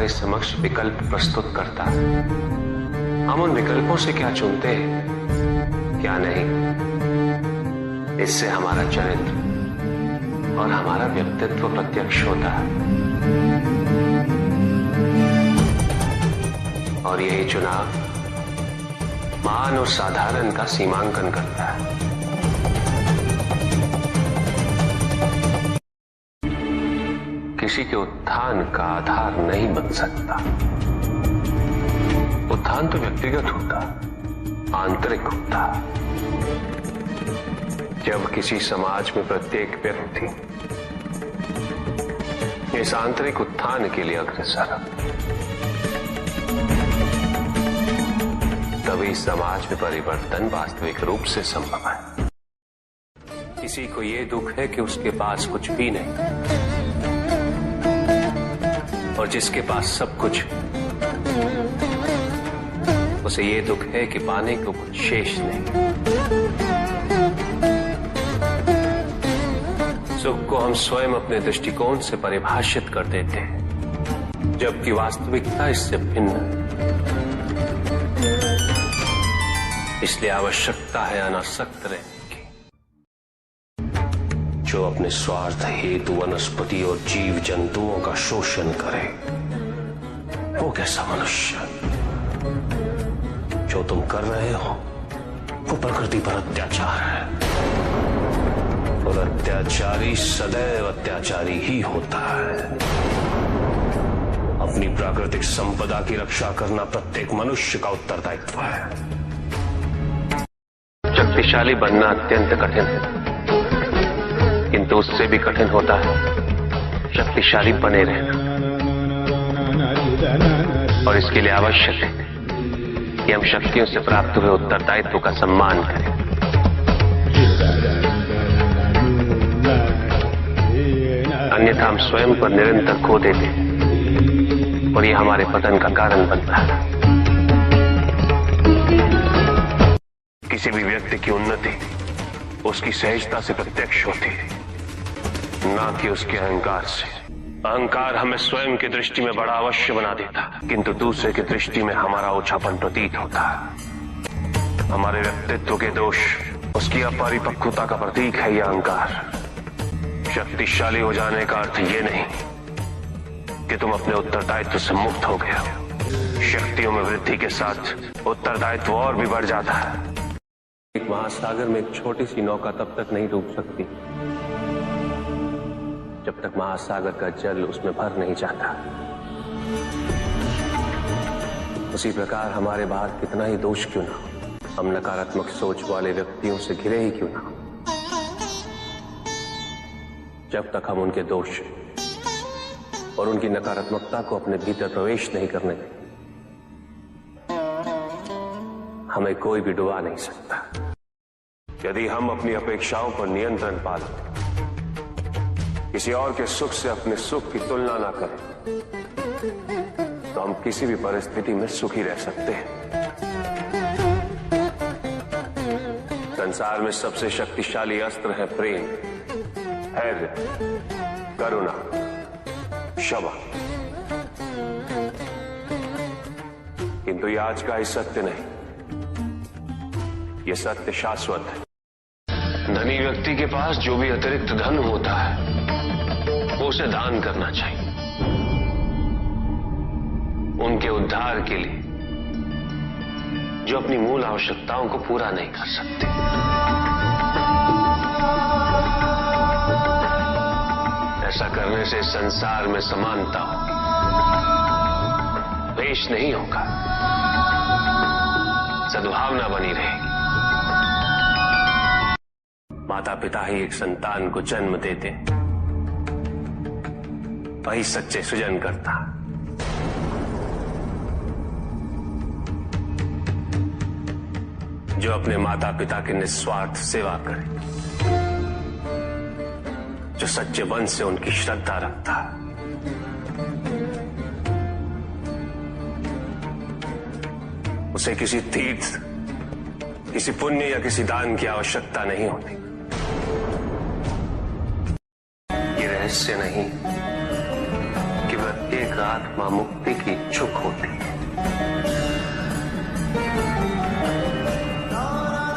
हमारे समक्ष विकल्प प्रस्तुत करता है, हम उन विकल्पों से क्या चुनते हैं क्या नहीं, इससे हमारा चरित्र और हमारा व्यक्तित्व प्रत्यक्ष होता है। और यही चुनाव महान और साधारण का सीमांकन करता है। किसी के उत्थान का आधार नहीं बन सकता। उत्थान तो व्यक्तिगत होता, आंतरिक होता। जब किसी समाज में प्रत्येक व्यक्ति इस आंतरिक उत्थान के लिए अग्रसर है, तभी समाज में परिवर्तन वास्तविक रूप से संभव है। किसी को यह दुख है कि उसके पास कुछ भी नहीं, और जिसके पास सब कुछ, उसे ये दुख है कि पाने को कुछ शेष नहीं। सुख को हम स्वयं अपने दृष्टिकोण से परिभाषित कर देते हैं, जबकि वास्तविकता इससे भिन्न है। इसलिए आवश्यकता है अनासक्त रहने की। जो अपने स्वार्थ हेतु वनस्पति और जीव जंतुओं का शोषण करे, वो कैसा मनुष्य? जो तुम कर रहे हो वो प्रकृति पर अत्याचार है, और अत्याचारी सदैव अत्याचारी ही होता है। अपनी प्राकृतिक संपदा की रक्षा करना प्रत्येक मनुष्य का उत्तरदायित्व है। शक्तिशाली बनना अत्यंत कठिन है, किंतु उससे भी कठिन होता है शक्तिशाली बने रहना। और इसके लिए आवश्यक है कि हम शक्तियों से प्राप्त हुए उत्तरदायित्व का सम्मान करें। अन्यथा हम स्वयं पर निरंतर खो देते हैं, और यह हमारे पतन का कारण बनता है। किसी भी व्यक्ति की उन्नति उसकी सहजता से प्रत्यक्ष होती है, ना कि उसके अहंकार से। अहंकार हमें स्वयं की दृष्टि में बड़ा अवश्य बना देता है, किंतु दूसरे की दृष्टि में हमारा ओछापन प्रतीत होता है। हमारे व्यक्तित्व के दोष उसकी अपरिपक्वता का प्रतीक है यह अहंकार। शक्तिशाली हो जाने का अर्थ ये नहीं कि तुम अपने उत्तरदायित्व से मुक्त हो गए हो। शक्तियों में वृद्धि के साथ उत्तरदायित्व और भी बढ़ जाता है। एक महासागर में एक छोटी सी नौका तब तक नहीं डूब सकती जब तक महासागर का जल उसमें भर नहीं जाता। उसी प्रकार हमारे बाहर कितना ही दोष क्यों ना हो, हम नकारात्मक सोच वाले व्यक्तियों से घिरे ही क्यों ना हो, जब तक हम उनके दोष और उनकी नकारात्मकता को अपने भीतर प्रवेश नहीं करने दें, हमें कोई भी डुबा नहीं सकता। यदि हम अपनी अपेक्षाओं पर नियंत्रण पालें, किसी और के सुख से अपने सुख की तुलना ना करें, तो हम किसी भी परिस्थिति में सुखी रह सकते हैं। संसार में सबसे शक्तिशाली अस्त्र है प्रेम, धैर्य, करुणा, क्षमा। किंतु ये आज का ही सत्य नहीं, ये सत्य शाश्वत है। धनी व्यक्ति के पास जो भी अतिरिक्त धन होता है वो उसे दान करना चाहिए, उनके उद्धार के लिए जो अपनी मूल आवश्यकताओं को पूरा नहीं कर सकते। ऐसा करने से संसार में समानता होगी, द्वेष नहीं होगा, सद्भावना बनी रहेगी। माता पिता ही एक संतान को जन्म देते, वही सच्चे सृजन करता। जो अपने माता पिता की निस्वार्थ सेवा करे, जो सच्चे मन से उनकी श्रद्धा रखता, उसे किसी तीर्थ, किसी पुण्य या किसी दान की आवश्यकता नहीं होती। ये रहस्य नहीं कि प्रत्येक तक आत्मा मुक्ति की इच्छुक होती है।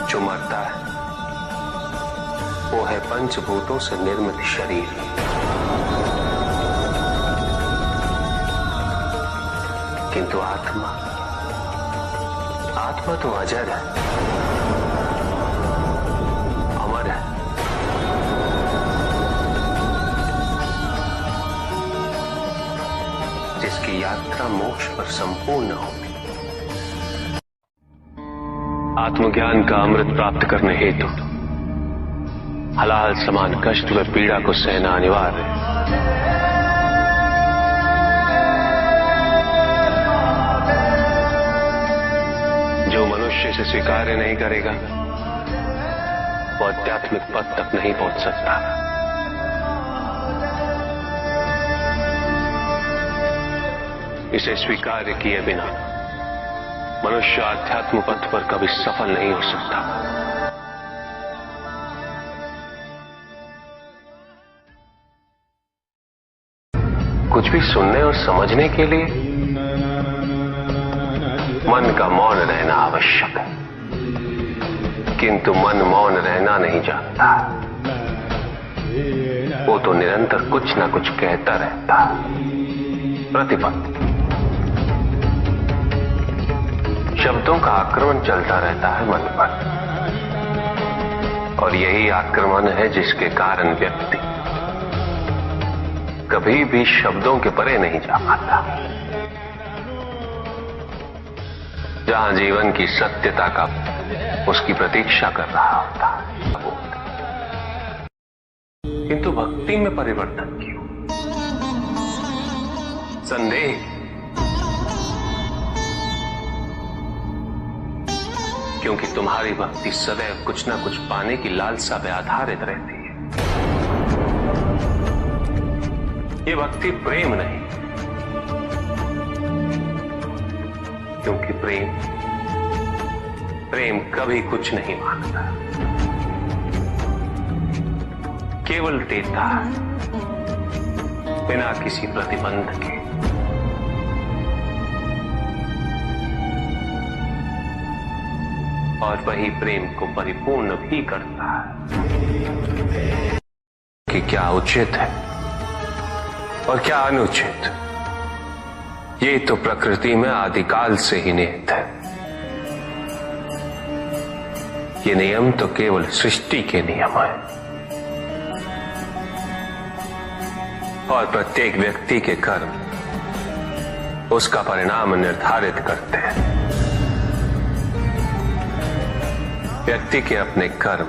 जो मरता है वो है पंचभूतों से निर्मित शरीर। किंतु आत्मा तो अजर है, अमर है। जिसकी यात्रा मोक्ष पर संपूर्ण होगी। आत्मज्ञान का अमृत प्राप्त करने हेतु हलाल समान कष्ट व पीड़ा को सहना अनिवार्य है। जो मनुष्य से स्वीकार्य नहीं करेगा वो आध्यात्मिक पद तक नहीं पहुंच सकता। इसे स्वीकार्य किए बिना मनुष्य आध्यात्म पथ पर कभी सफल नहीं हो सकता। कुछ भी सुनने और समझने के लिए मन का मौन रहना आवश्यक है, किंतु मन मौन रहना नहीं जानता। वो तो निरंतर कुछ ना कुछ कहता रहता। प्रतिपद शब्दों का आक्रमण चलता रहता है मन पर, और यही आक्रमण है जिसके कारण व्यक्ति कभी भी शब्दों के परे नहीं जा पाता। जहां जीवन की सत्यता का उसकी प्रतीक्षा कर रहा होता, किंतु भक्ति में परिवर्तन क्यों? संदेह, क्योंकि तुम्हारी भक्ति सदैव कुछ ना कुछ पाने की लालसा पे आधारित रहती है। ये भक्ति प्रेम नहीं, क्योंकि प्रेम कभी कुछ नहीं मांगता, केवल देता है बिना किसी प्रतिबंध के। और वही प्रेम को परिपूर्ण भी करता है कि क्या उचित है और क्या अनुचित, ये तो प्रकृति में आदिकाल से ही निहित है। ये नियम तो केवल सृष्टि के नियम है, और प्रत्येक व्यक्ति के कर्म उसका परिणाम निर्धारित करते हैं। व्यक्ति के अपने कर्म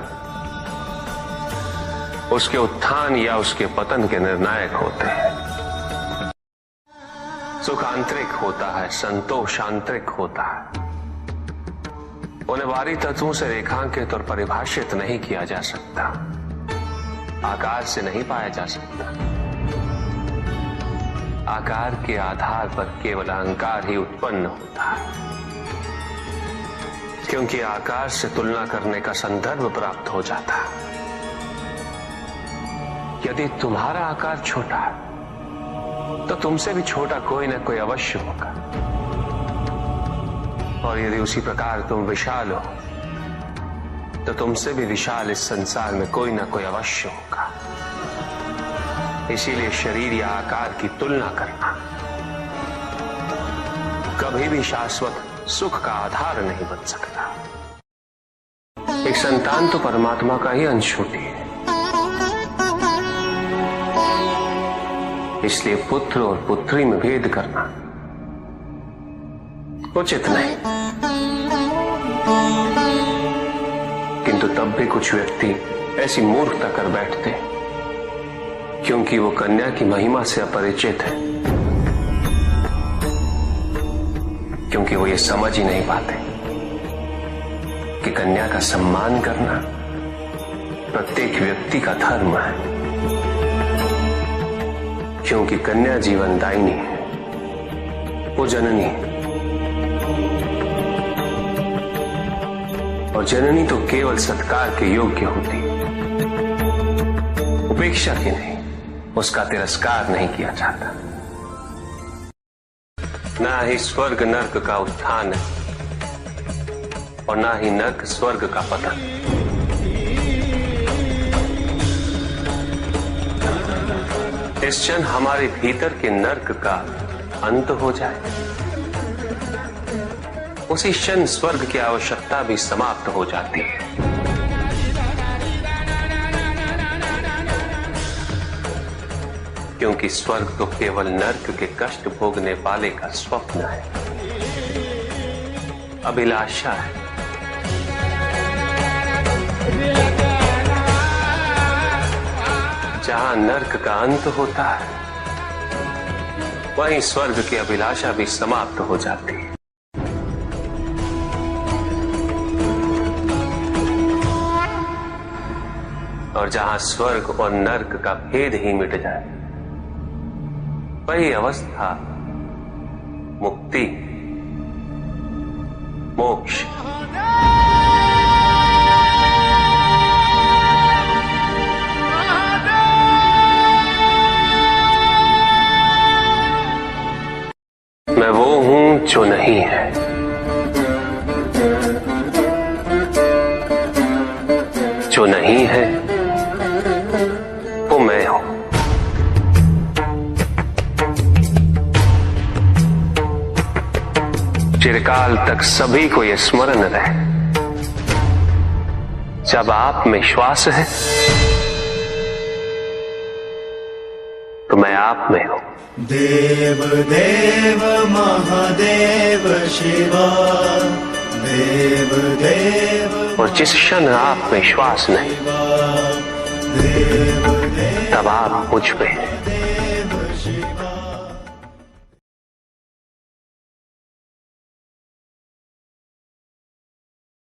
उसके उत्थान या उसके पतन के निर्णायक होते हैं। सुख आंतरिक होता है, संतोष आंतरिक होता है। उन्हें बाहरी तत्वों से रेखांकित और परिभाषित नहीं किया जा सकता, आकार से नहीं पाया जा सकता। आकार के आधार पर केवल अहंकार ही उत्पन्न होता है, क्योंकि आकार से तुलना करने का संदर्भ प्राप्त हो जाता है। यदि तुम्हारा आकार छोटा है तो तुमसे भी छोटा कोई ना कोई अवश्य होगा, और यदि उसी प्रकार तुम विशाल हो तो तुमसे भी विशाल इस संसार में कोई ना कोई अवश्य होगा। इसीलिए शरीर या आकार की तुलना करना कभी भी शाश्वत सुख का आधार नहीं बन सकता। एक संतान तो परमात्मा का ही अंश होती है, इसलिए पुत्र और पुत्री में भेद करना उचित नहीं। किंतु तब भी कुछ व्यक्ति ऐसी मूर्खता कर बैठते हैं, क्योंकि वो कन्या की महिमा से अपरिचित है, क्योंकि वो ये समझ ही नहीं पाते कि कन्या का सम्मान करना प्रत्येक व्यक्ति का धर्म है, क्योंकि कन्या जीवनदायिनी है, वो जननी है, और जननी तो केवल सत्कार के योग्य होती है, उपेक्षा की नहीं, उसका तिरस्कार नहीं किया जाता। ना ही स्वर्ग नर्क का उत्थान है और ना ही नर्क स्वर्ग का पतन। इस क्षण हमारे भीतर के नर्क का अंत हो जाए, उसी क्षण स्वर्ग की आवश्यकता भी समाप्त हो जाती है। क्योंकि स्वर्ग तो केवल नर्क के कष्ट भोगने वाले का स्वप्न है, अभिलाषा है। जहां नर्क का अंत होता है, वहीं स्वर्ग की अभिलाषा भी समाप्त हो जाती है। और जहां स्वर्ग और नर्क का भेद ही मिट जाए, वही अवस्था मुक्ति, मोक्ष। मैं वो हूं जो नहीं है, जो नहीं है वो मैं हूं। चिरकाल तक सभी को यह स्मरण रहे, जब आप में श्वास है तो मैं आप में हूं। देव देव महादेव शिवा, देव देव। और जिस क्षण आप में श्वास नहीं, तब आप मुझ में हैं।